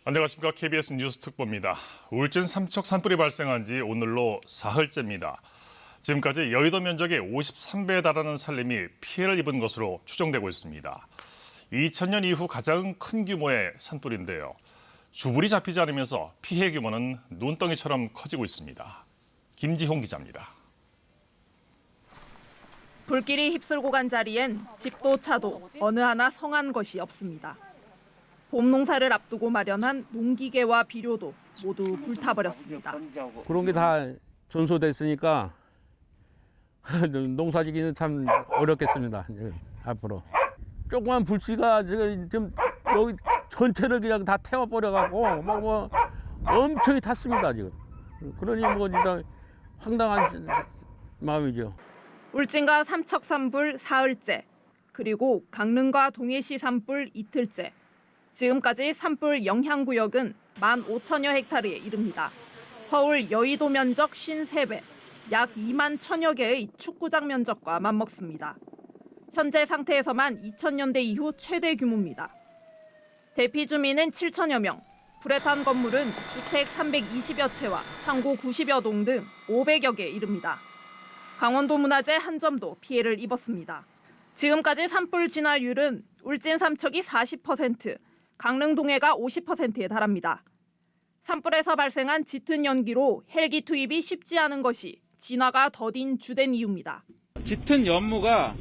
안녕하십니까. KBS 뉴스 특보입니다. 울진 삼척 산불이 발생한 지 오늘로 사흘째입니다. 지금까지 여의도 면적의 53배에 달하는 산림이 피해를 입은 것으로 추정되고 있습니다. 2000년 이후 가장 큰 규모의 산불인데요. 주불이 잡히지 않으면서 피해 규모는 눈덩이처럼 커지고 있습니다. 김지홍 기자입니다. 불길이 휩쓸고 간 자리엔 집도 차도 어느 하나 성한 것이 없습니다. 봄 농사를 앞두고 마련한 농기계와 비료도 모두 불타버렸습니다. 그런 게 다 전소됐으니까 농사짓기는 참 어렵겠습니다. 앞으로. 조그만 불씨가 지금 여기 전체를 그냥 다 태워버려갖고 뭐 엄청이 탔습니다 지금. 그러니 뭐 진짜 황당한 마음이죠. 울진과 삼척 산불 사흘째, 그리고 강릉과 동해시 산불 이틀째. 지금까지 산불 영향구역은 15,000여 헥타르에 이릅니다. 서울 여의도 면적 53배, 약 2만 1,000여 개의 축구장 면적과 맞먹습니다. 현재 상태에서만 2000년대 이후 최대 규모입니다. 대피 주민은 7,000여 명, 불에 탄 건물은 주택 320여 채와 창고 90여 동 등 500여 개에 이릅니다. 강원도 문화재 한 점도 피해를 입었습니다. 지금까지 산불 진화율은 울진 삼척이 40%, 강릉 동해가 50%에 달합니다. 산불에서 발생한 짙은 연기로 헬기 투입이 쉽지 않은 것이 진화가 더딘 주된 이유입니다. 짙은 연무가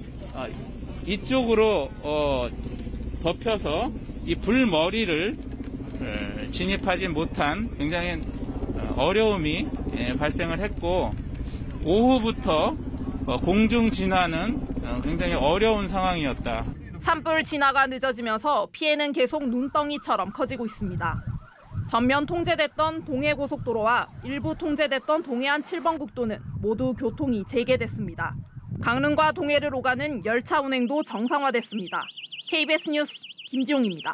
이쪽으로 덮여서 이 불머리를 진입하지 못한 굉장히 어려움이 발생을 했고, 오후부터 공중 진화는 굉장히 어려운 상황이었다. 산불 진화가 늦어지면서 피해는 계속 눈덩이처럼 커지고 있습니다. 전면 통제됐던 동해고속도로와 일부 통제됐던 동해안 7번 국도는 모두 교통이 재개됐습니다. 강릉과 동해를 오가는 열차 운행도 정상화됐습니다. KBS 뉴스 김지용입니다.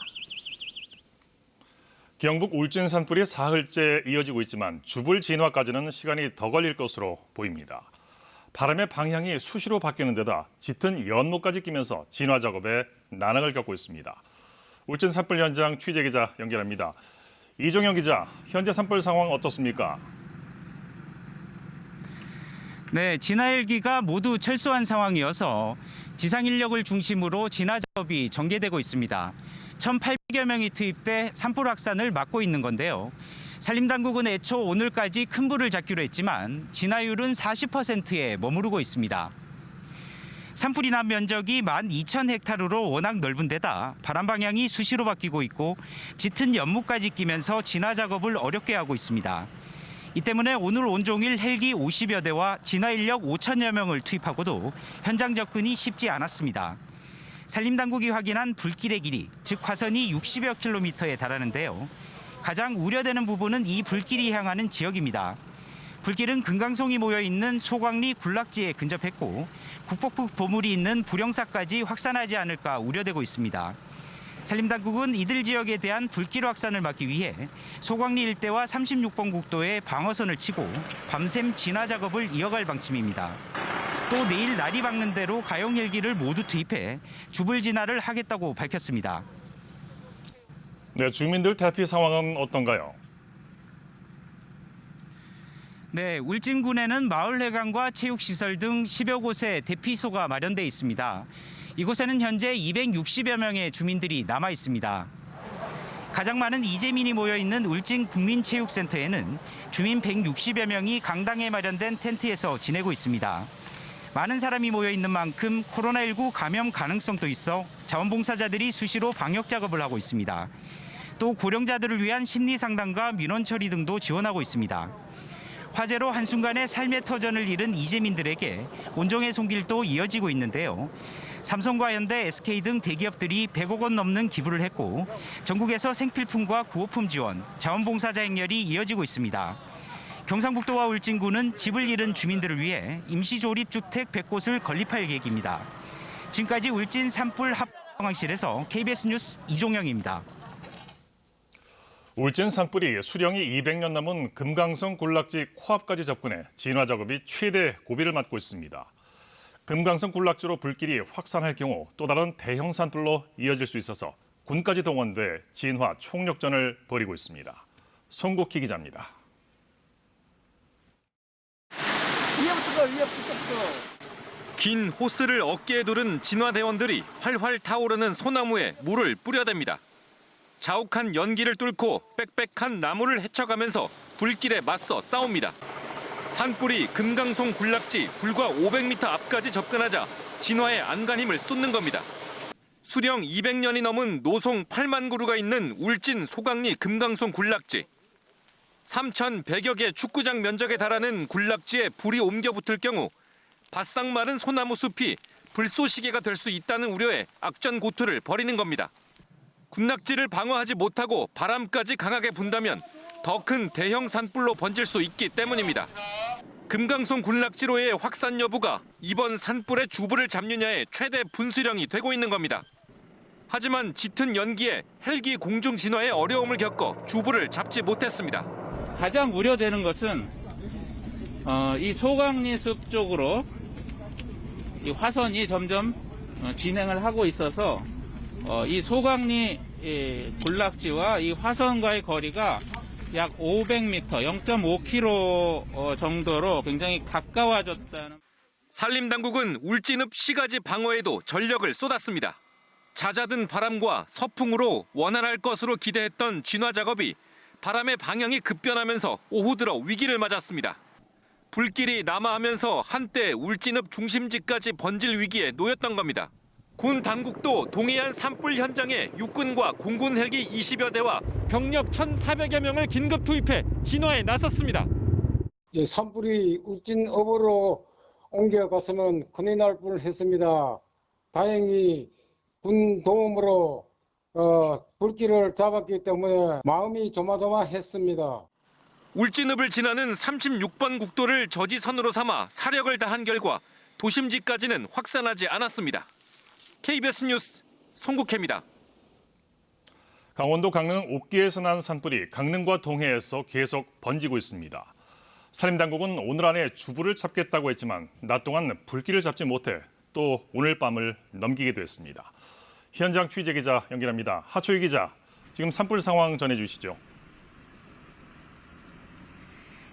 경북 울진 산불이 사흘째 이어지고 있지만 주불 진화까지는 시간이 더 걸릴 것으로 보입니다. 바람의 방향이 수시로 바뀌는 데다 짙은 연무까지 끼면서 진화 작업에 난항을 겪고 있습니다. 울진 산불 현장 취재기자 연결합니다. 이종영 기자, 현재 산불 상황 어떻습니까? 네, 진화 헬기가 모두 철수한 상황이어서 지상 인력을 중심으로 진화 작업이 전개되고 있습니다. 1,800여 명이 투입돼 산불 확산을 막고 있는 건데요. 산림당국은 애초 오늘까지 큰 불을 잡기로 했지만 진화율은 40%에 머무르고 있습니다. 산불이 난 면적이 12,000헥타르로 워낙 넓은 데다 바람 방향이 수시로 바뀌고 있고 짙은 연무까지 끼면서 진화 작업을 어렵게 하고 있습니다. 이 때문에 오늘 온종일 헬기 50여 대와 진화 인력 5,000여 명을 투입하고도 현장 접근이 쉽지 않았습니다. 산림당국이 확인한 불길의 길이, 즉 화선이 60여 킬로미터에 달하는데요. 가장 우려되는 부분은 이 불길이 향하는 지역입니다. 불길은 금강송이 모여있는 소광리 군락지에 근접했고 국복부 보물이 있는 부령사까지 확산하지 않을까 우려되고 있습니다. 산림당국은 이들 지역에 대한 불길 확산을 막기 위해 소광리 일대와 36번 국도에 방어선을 치고 밤샘 진화 작업을 이어갈 방침입니다. 또 내일 날이 밝는 대로 가용 헬기를 모두 투입해 주불 진화를 하겠다고 밝혔습니다. 네, 주민들 대피 상황은 어떤가요? 네, 울진군에는 마을회관과 체육시설 등 10여 곳에 대피소가 마련돼 있습니다. 이곳에는 현재 260여 명의 주민들이 남아 있습니다. 가장 많은 이재민이 모여 있는 울진 국민체육센터에는 주민 160여 명이 강당에 마련된 텐트에서 지내고 있습니다. 많은 사람이 모여 있는 만큼 코로나19 감염 가능성도 있어 자원봉사자들이 수시로 방역 작업을 하고 있습니다. 또 고령자들을 위한 심리 상담과 민원 처리 등도 지원하고 있습니다. 화재로 한순간에 삶의 터전을 잃은 이재민들에게 온종의 손길도 이어지고 있는데요. 삼성과 현대, SK 등 대기업들이 100억 원 넘는 기부를 했고 전국에서 생필품과 구호품 지원, 자원봉사자 행렬이 이어지고 있습니다. 경상북도와 울진군은 집을 잃은 주민들을 위해 임시조립주택 100곳을 건립할 계획입니다. 지금까지 울진 산불 합동항실에서 KBS 뉴스 이종영입니다. 울진 산불이 수령이 200년 남은 금강성 군락지 코앞까지 접근해 진화 작업이 최대 고비를 맞고 있습니다. 금강성 군락지로 불길이 확산할 경우 또 다른 대형 산불로 이어질 수 있어서 군까지 동원돼 진화 총력전을 벌이고 있습니다. 송국희 기자입니다. 긴 호스를 어깨에 두른 진화대원들이 활활 타오르는 소나무에 물을 뿌려댑니다. 자욱한 연기를 뚫고 빽빽한 나무를 헤쳐가면서 불길에 맞서 싸웁니다. 산불이 금강송 군락지 불과 500m 앞까지 접근하자 진화의 안간힘을 쏟는 겁니다. 수령 200년이 넘은 노송 8만 그루가 있는 울진 소강리 금강송 군락지. 3,100여 개 축구장 면적에 달하는 군락지에 불이 옮겨 붙을 경우 바싹 마른 소나무 숲이 불쏘시개가 될 수 있다는 우려에 악전고투를 벌이는 겁니다. 군락지를 방어하지 못하고 바람까지 강하게 분다면 더 큰 대형 산불로 번질 수 있기 때문입니다. 금강송 군락지로의 확산 여부가 이번 산불의 주부를 잡느냐의 최대 분수령이 되고 있는 겁니다. 하지만 짙은 연기에 헬기 공중 진화에 어려움을 겪어 주부를 잡지 못했습니다. 가장 우려되는 것은 이 소강리 숲 쪽으로 이 화선이 점점 진행을 하고 있어서 이 소강리 군락지와 이 화선과의 거리가 약 500m, 0.5km 정도로 굉장히 가까워졌다는. 산림당국은 울진읍 시가지 방어에도 전력을 쏟았습니다. 잦아든 바람과 서풍으로 원활할 것으로 기대했던 진화 작업이 바람의 방향이 급변하면서 오후 들어 위기를 맞았습니다. 불길이 남하하면서 한때 울진읍 중심지까지 번질 위기에 놓였던 겁니다. 군 당국도 동해안 산불 현장에 육군과 공군 헬기 20여 대와 병력 1,400여 명을 긴급 투입해 진화에 나섰습니다. 산불이 울진읍으로 옮겨갔으면 큰일 날 뻔했습니다. 다행히 군 도움으로 불길을 잡았기 때문에 마음이 조마조마했습니다. 울진읍을 지나는 36번 국도를 저지선으로 삼아 사력을 다한 결과 도심지까지는 확산하지 않았습니다. KBS 뉴스 송국혜입니다. 강원도 강릉 옥기에서 난 산불이 강릉과 동해에서 계속 번지고 있습니다. 산림당국은 오늘 안에 주부를 잡겠다고 했지만 낮 동안 불길을 잡지 못해 또 오늘 밤을 넘기기도 했습니다. 현장 취재 기자 연결합니다. 하초희 기자, 지금 산불 상황 전해주시죠.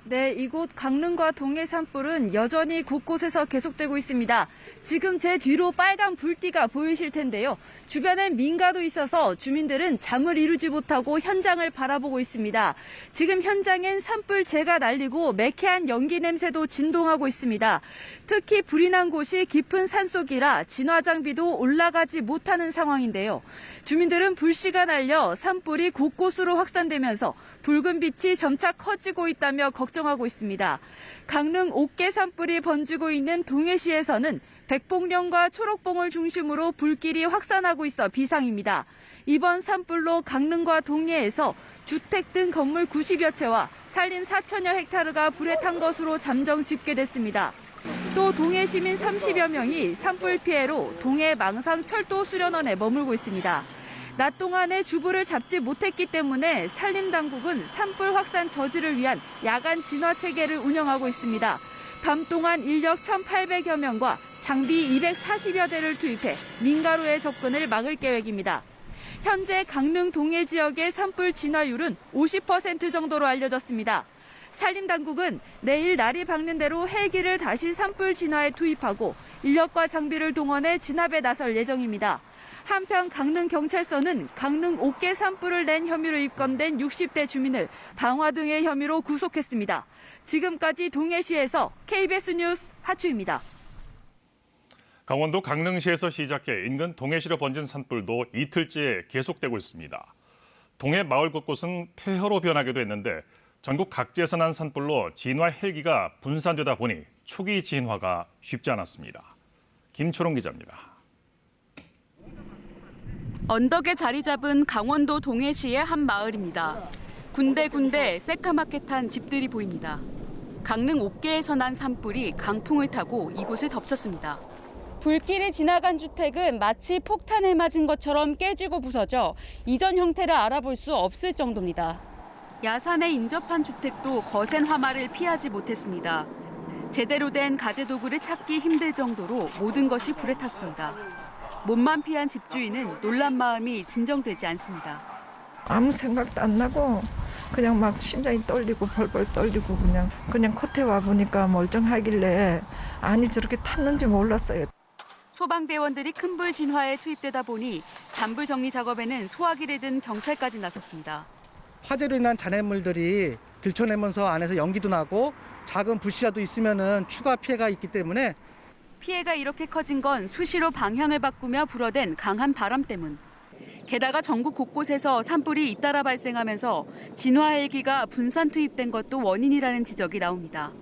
네, 이곳 강릉과 동해 산불은 여전히 곳곳에서 계속되고 있습니다. 지금 제 뒤로 빨간 불띠가 보이실 텐데요. 주변엔 민가도 있어서 주민들은 잠을 이루지 못하고 현장을 바라보고 있습니다. 지금 현장엔 산불재가 날리고 매캐한 연기 냄새도 진동하고 있습니다. 특히 불이 난 곳이 깊은 산속이라 진화 장비도 올라가지 못하는 상황인데요. 주민들은 불씨가 날려 산불이 곳곳으로 확산되면서 붉은 빛이 점차 커지고 있다며 걱정하고 있습니다. 강릉 옥계 산불이 번지고 있는 동해시에서는 백봉령과 초록봉을 중심으로 불길이 확산하고 있어 비상입니다. 이번 산불로 강릉과 동해에서 주택 등 건물 90여 채와 산림 4천여 헥타르가 불에 탄 것으로 잠정 집계됐습니다. 또 동해 시민 30여 명이 산불 피해로 동해 망상 철도 수련원에 머물고 있습니다. 낮 동안에 주부를 잡지 못했기 때문에 산림당국은 산불 확산 저지를 위한 야간 진화 체계를 운영하고 있습니다. 밤 동안 인력 1,800여 명과 장비 240여 대를 투입해 민가로의 접근을 막을 계획입니다. 현재 강릉 동해 지역의 산불 진화율은 50% 정도로 알려졌습니다. 산림당국은 내일 날이 밝는 대로 헬기를 다시 산불 진화에 투입하고 인력과 장비를 동원해 진압에 나설 예정입니다. 한편 강릉경찰서는 강릉 옥계 산불을 낸 혐의로 입건된 60대 주민을 방화 등의 혐의로 구속했습니다. 지금까지 동해시에서 KBS 뉴스 하추입니다. 강원도 강릉시에서 시작해 인근 동해시로 번진 산불도 이틀째 계속되고 있습니다. 동해 마을 곳곳은 폐허로 변하기도 했는데 전국 각지에서 난 산불로 진화 헬기가 분산되다 보니 초기 진화가 쉽지 않았습니다. 김초롱 기자입니다. 언덕에 자리 잡은 강원도 동해시의 한 마을입니다. 군데군데 새까맣게 탄 집들이 보입니다. 강릉 옥계에서 난 산불이 강풍을 타고 이곳을 덮쳤습니다. 불길이 지나간 주택은 마치 폭탄에 맞은 것처럼 깨지고 부서져 이전 형태를 알아볼 수 없을 정도입니다. 야산에 인접한 주택도 거센 화마를 피하지 못했습니다. 제대로 된 가재도구를 찾기 힘들 정도로 모든 것이 불에 탔습니다. 몸만 피한 집주인은 놀란 마음이 진정되지 않습니다. 아무 생각도 안 나고 그냥 막 심장이 떨리고 벌벌 떨리고 그냥 코트에 와 보니까 멀쩡하길래 아니 저렇게 탔는지 몰랐어요. 소방대원들이 큰불 진화에 투입되다 보니 잔불 정리 작업에는 소화기를 든 경찰까지 나섰습니다. 화재로 인한 잔해물들이 들춰내면서 안에서 연기도 나고 작은 불씨라도 있으면은 추가 피해가 있기 때문에 피해가 이렇게 커진 건 수시로 방향을 바꾸며 불어댄 강한 바람 때문. 게다가 전국 곳곳에서 산불이 잇따라 발생하면서 진화 헬기가 분산 투입된 것도 원인이라는 지적이 나옵니다.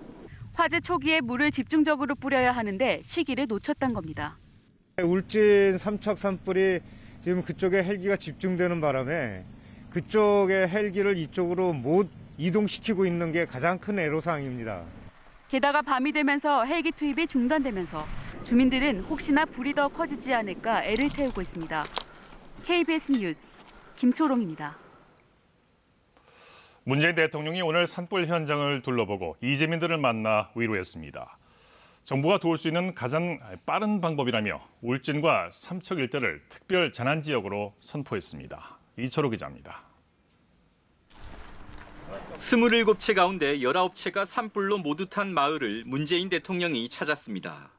화재 초기에 물을 집중적으로 뿌려야 하는데 시기를 놓쳤던 겁니다. 울진 삼척 산불이 지금 그쪽에 헬기가 집중되는 바람에 그쪽의 헬기를 이쪽으로 못 이동시키고 있는 게 가장 큰 애로사항입니다. 게다가 밤이 되면서 헬기 투입이 중단되면서 주민들은 혹시나 불이 더 커지지 않을까 애를 태우고 있습니다. KBS 뉴스 김초롱입니다. 문재인 대통령이 오늘 산불 현장을 둘러보고 이재민들을 만나 위로했습니다. 정부가 도울 수 있는 가장 빠른 방법이라며 울진과 삼척 일대를 특별 재난 지역으로 선포했습니다. 이철호 기자입니다. 27채 가운데 19채가 산불로 모두 탄 마을을 문재인 대통령이 찾았습니다.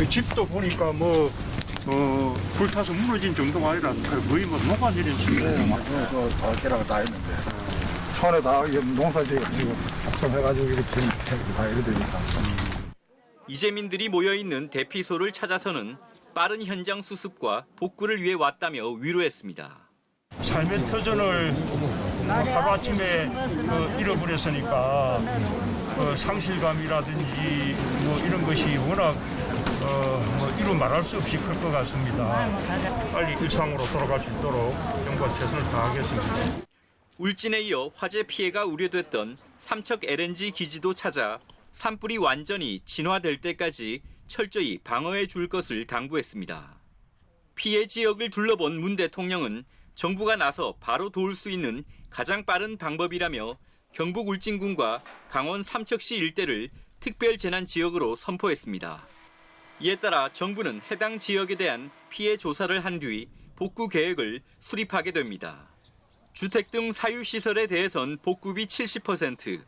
집도 보니까 불타서 무너진 정도가 아니라 거의 녹아내린 수준이에요. 밖이라고 다 했는데 천에 다 농사지고 지금 작성해가지고 이렇게 다 이렇게 되니까. 이재민들이 모여있는 대피소를 찾아서는 빠른 현장 수습과 복구를 위해 왔다며 위로했습니다. 삶의 터전을 하루아침에 잃어버렸으니까 상실감이라든지 이런 것이 워낙 이루 말할 수 없이 클 것 같습니다. 빨리 일상으로 돌아갈 수 있도록 정부가 최선을 다하겠습니다. 울진에 이어 화재 피해가 우려됐던 삼척 LNG 기지도 찾아 산불이 완전히 진화될 때까지 철저히 방어해 줄 것을 당부했습니다. 피해 지역을 둘러본 문 대통령은 정부가 나서 바로 도울 수 있는 가장 빠른 방법이라며 경북 울진군과 강원 삼척시 일대를 특별 재난 지역으로 선포했습니다. 이에 따라 정부는 해당 지역에 대한 피해 조사를 한 뒤 복구 계획을 수립하게 됩니다. 주택 등 사유시설에 대해선 복구비 70%,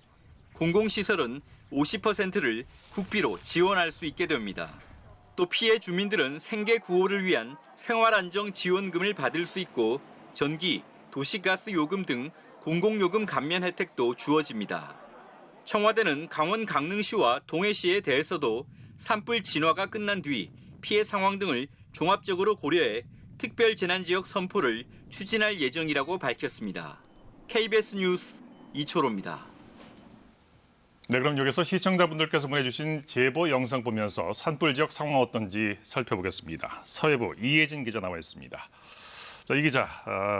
공공시설은 50%를 국비로 지원할 수 있게 됩니다. 또 피해 주민들은 생계 구호를 위한 생활안정 지원금을 받을 수 있고 전기, 도시가스 요금 등 공공요금 감면 혜택도 주어집니다. 청와대는 강원 강릉시와 동해시에 대해서도 산불 진화가 끝난 뒤 피해 상황 등을 종합적으로 고려해 특별 재난지역 선포를 추진할 예정이라고 밝혔습니다. KBS 뉴스 이초로입니다. 네, 그럼 여기서 시청자분들께서 보내주신 제보 영상 보면서 산불 지역 상황 어떤지 살펴보겠습니다. 서해부 이혜진 기자 나와 있습니다. 자, 이 기자,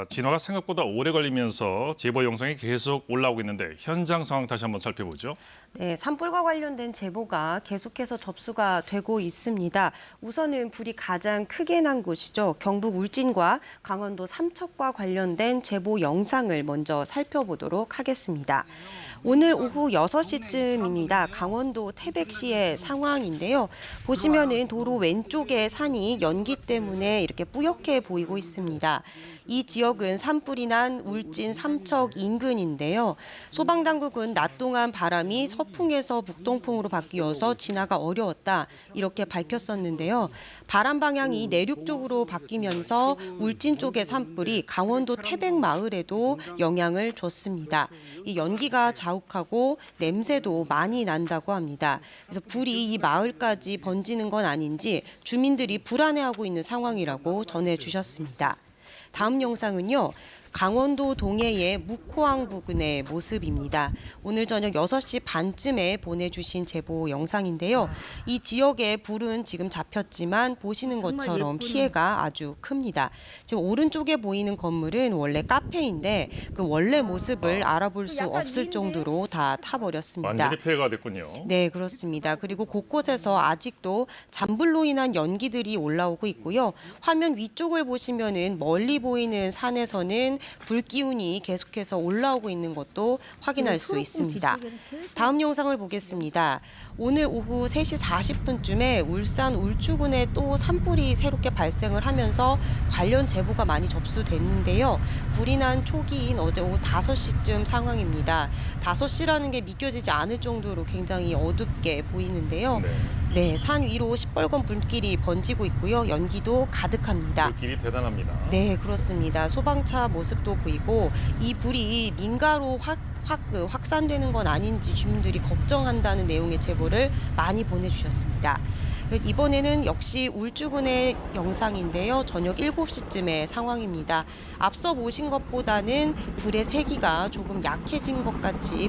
진화가 생각보다 오래 걸리면서 제보 영상이 계속 올라오고 있는데 현장 상황 다시 한번 살펴보죠. 네, 산불과 관련된 제보가 계속해서 접수가 되고 있습니다. 우선은 불이 가장 크게 난 곳이죠. 경북 울진과 강원도 삼척과 관련된 제보 영상을 먼저 살펴보도록 하겠습니다. 오늘 오후 6시쯤입니다. 강원도 태백시의 상황인데요. 보시면은 도로 왼쪽에 산이 연기 때문에 이렇게 뿌옇게 보이고 있습니다. 이 지역은 산불이 난 울진 삼척 인근인데요. 소방당국은 낮 동안 바람이 서풍에서 북동풍으로 바뀌어서 진화가 어려웠다 이렇게 밝혔었는데요. 바람 방향이 내륙 쪽으로 바뀌면서 울진 쪽의 산불이 강원도 태백 마을에도 영향을 줬습니다. 이 연기가 자욱하고 냄새도 많이 난다고 합니다. 그래서 불이 이 마을까지 번지는 건 아닌지 주민들이 불안해하고 있는 상황이라고 전해주셨습니다. 다음 영상은요. 강원도 동해의 묵호항 부근의 모습입니다. 오늘 저녁 6시 반쯤에 보내주신 제보 영상인데요. 이 지역의 불은 지금 잡혔지만 보시는 것처럼 피해가 아주 큽니다. 지금 오른쪽에 보이는 건물은 원래 카페인데 그 원래 모습을 알아볼 수 없을 정도로 다 타버렸습니다. 완전히 폐해가 됐군요. 네, 그렇습니다. 그리고 곳곳에서 아직도 잔불로 인한 연기들이 올라오고 있고요. 화면 위쪽을 보시면은 멀리 보이는 산에서는 불 기운이 계속해서 올라오고 있는 것도 확인할 수 있습니다. 다음 영상을 보겠습니다. 오늘 오후 3시 40분쯤에 울산 울주군에 또 산불이 새롭게 발생을 하면서 관련 제보가 많이 접수됐는데요. 불이 난 초기인 어제 오후 5시쯤 상황입니다. 5시라는 게 믿겨지지 않을 정도로 굉장히 어둡게 보이는데요. 네, 산 위로 시뻘건 불길이 번지고 있고요. 연기도 가득합니다. 불길이 대단합니다. 네, 그렇습니다. 소방차 모습도 보이고 이 불이 민가로 확산되는 건 아닌지 주민들이 걱정한다는 내용의 제보를 많이 보내주셨습니다. 이번에는 역시 울주군의 영상인데요. 저녁 7시쯤의 상황입니다. 앞서 보신 것보다는 불의 세기가 조금 약해진 것 같이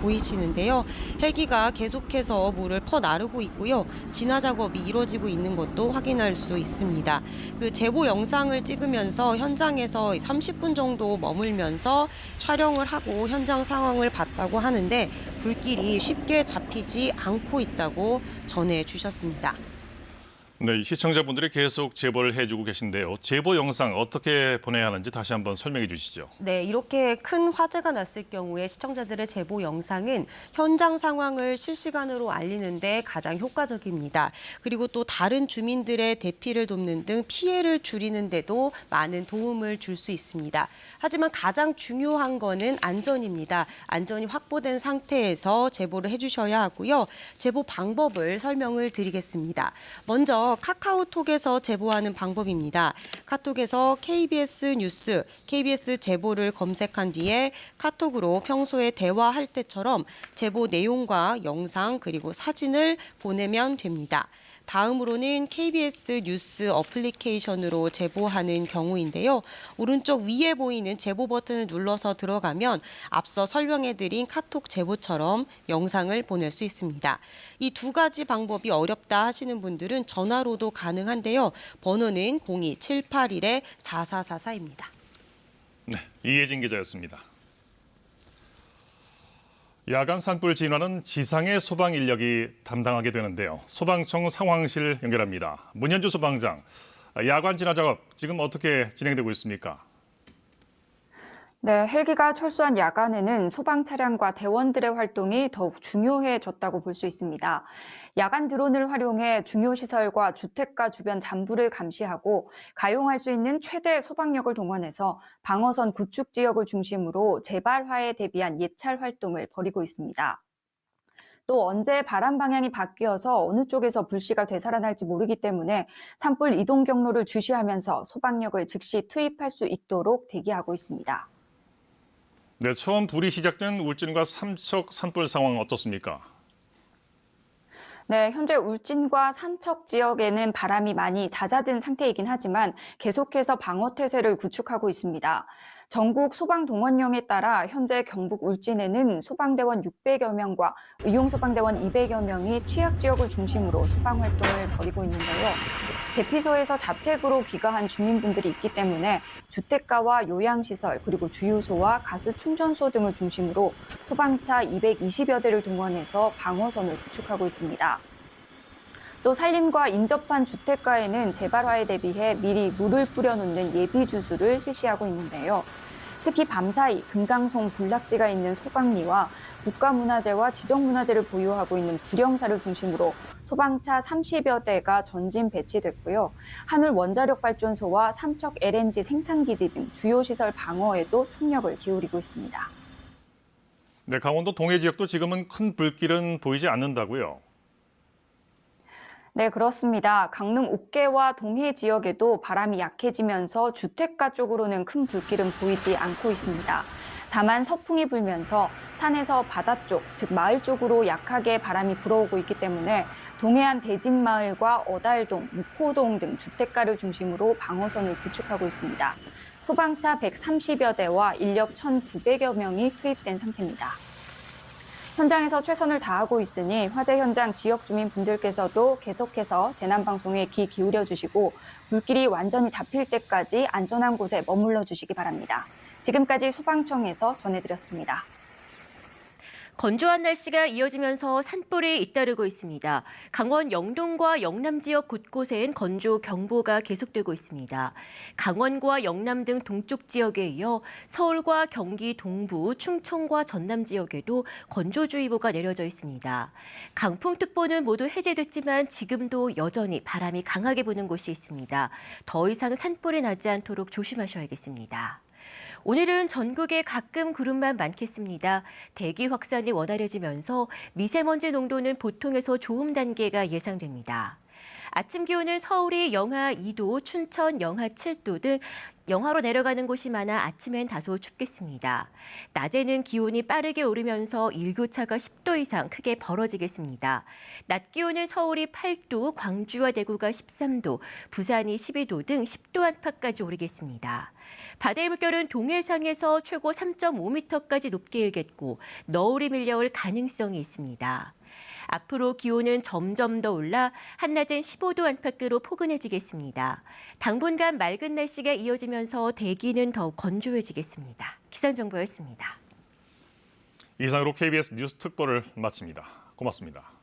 보이시는데요. 헬기가 계속해서 물을 퍼나르고 있고요. 진화 작업이 이루어지고 있는 것도 확인할 수 있습니다. 그 제보 영상을 찍으면서 현장에서 30분 정도 머물면서 촬영을 하고 현장 상황을 봤다고 하는데 불길이 쉽게 잡히지 않고 있다고 전해주셨습니다. 네, 시청자분들이 계속 제보를 해주고 계신데요. 제보 영상 어떻게 보내야 하는지 다시 한번 설명해 주시죠. 네, 이렇게 큰 화재가 났을 경우에 시청자들의 제보 영상은 현장 상황을 실시간으로 알리는 데 가장 효과적입니다. 그리고 또 다른 주민들의 대피를 돕는 등 피해를 줄이는 데도 많은 도움을 줄 수 있습니다. 하지만 가장 중요한 거는 안전입니다. 안전이 확보된 상태에서 제보를 해주셔야 하고요. 제보 방법을 설명을 드리겠습니다. 먼저 카카오톡에서 제보하는 방법입니다. 카톡에서 KBS 뉴스, KBS 제보를 검색한 뒤에 카톡으로 평소에 대화할 때처럼 제보 내용과 영상 그리고 사진을 보내면 됩니다. 다음으로는 KBS 뉴스 어플리케이션으로 제보하는 경우인데요. 오른쪽 위에 보이는 제보 버튼을 눌러서 들어가면 앞서 설명해드린 카톡 제보처럼 영상을 보낼 수 있습니다. 이 두 가지 방법이 어렵다 하시는 분들은 전화로도 가능한데요. 번호는 02-781-4444입니다. 네, 이혜진 기자였습니다. 야간 산불 진화는 지상의 소방 인력이 담당하게 되는데요. 소방청 상황실 연결합니다. 문현주 소방장, 야간 진화 작업 지금 어떻게 진행되고 있습니까? 네, 헬기가 철수한 야간에는 소방 차량과 대원들의 활동이 더욱 중요해졌다고 볼 수 있습니다. 야간 드론을 활용해 중요 시설과 주택가 주변 잔불을 감시하고 가용할 수 있는 최대 소방력을 동원해서 방어선 구축 지역을 중심으로 재발화에 대비한 예찰 활동을 벌이고 있습니다. 또 언제 바람 방향이 바뀌어서 어느 쪽에서 불씨가 되살아날지 모르기 때문에 산불 이동 경로를 주시하면서 소방력을 즉시 투입할 수 있도록 대기하고 있습니다. 네, 처음 불이 시작된 울진과 삼척 산불 상황은 어떻습니까? 네, 현재 울진과 삼척 지역에는 바람이 많이 잦아든 상태이긴 하지만 계속해서 방어 태세를 구축하고 있습니다. 전국 소방동원령에 따라 현재 경북 울진에는 소방대원 600여 명과 의용소방대원 200여 명이 취약 지역을 중심으로 소방 활동을 벌이고 있는데요. 대피소에서 자택으로 귀가한 주민분들이 있기 때문에 주택가와 요양시설 그리고 주유소와 가스 충전소 등을 중심으로 소방차 220여 대를 동원해서 방어선을 구축하고 있습니다. 또 산림과 인접한 주택가에는 재발화에 대비해 미리 물을 뿌려놓는 예비 주수를 실시하고 있는데요. 특히 밤사이 금강송 군락지가 있는 소강리와 국가문화재와 지정문화재를 보유하고 있는 불영사를 중심으로 소방차 30여 대가 전진 배치됐고요. 한울 원자력발전소와 삼척 LNG 생산기지 등 주요 시설 방어에도 총력을 기울이고 있습니다. 네, 강원도 동해 지역도 지금은 큰 불길은 보이지 않는다고요? 네, 그렇습니다. 강릉 옥계와 동해 지역에도 바람이 약해지면서 주택가 쪽으로는 큰 불길은 보이지 않고 있습니다. 다만 서풍이 불면서 산에서 바다 쪽, 즉 마을 쪽으로 약하게 바람이 불어오고 있기 때문에 동해안 대진마을과 어달동, 묵호동 등 주택가를 중심으로 방어선을 구축하고 있습니다. 소방차 130여 대와 인력 1,900여 명이 투입된 상태입니다. 현장에서 최선을 다하고 있으니 화재 현장 지역 주민분들께서도 계속해서 재난방송에 귀 기울여 주시고 불길이 완전히 잡힐 때까지 안전한 곳에 머물러 주시기 바랍니다. 지금까지 소방청에서 전해드렸습니다. 건조한 날씨가 이어지면서 산불이 잇따르고 있습니다. 강원 영동과 영남 지역 곳곳엔 건조 경보가 계속되고 있습니다. 강원과 영남 등 동쪽 지역에 이어 서울과 경기 동부, 충청과 전남 지역에도 건조주의보가 내려져 있습니다. 강풍특보는 모두 해제됐지만 지금도 여전히 바람이 강하게 부는 곳이 있습니다. 더 이상 산불이 나지 않도록 조심하셔야겠습니다. 오늘은 전국에 가끔 구름만 많겠습니다. 대기 확산이 원활해지면서 미세먼지 농도는 보통에서 좋음 단계가 예상됩니다. 아침 기온은 서울이 영하 2도, 춘천 영하 7도 등 영하로 내려가는 곳이 많아 아침엔 다소 춥겠습니다. 낮에는 기온이 빠르게 오르면서 일교차가 10도 이상 크게 벌어지겠습니다. 낮 기온은 서울이 8도, 광주와 대구가 13도, 부산이 12도 등 10도 안팎까지 오르겠습니다. 바다의 물결은 동해상에서 최고 3.5m까지 높게 일겠고 너울이 밀려올 가능성이 있습니다. 앞으로 기온은 점점 더 올라 한낮엔 15도 안팎으로 포근해지겠습니다. 당분간 맑은 날씨가 이어지면서 대기는 더욱 건조해지겠습니다. 기상정보였습니다. 이상으로 KBS 뉴스 특보를 마칩니다. 고맙습니다.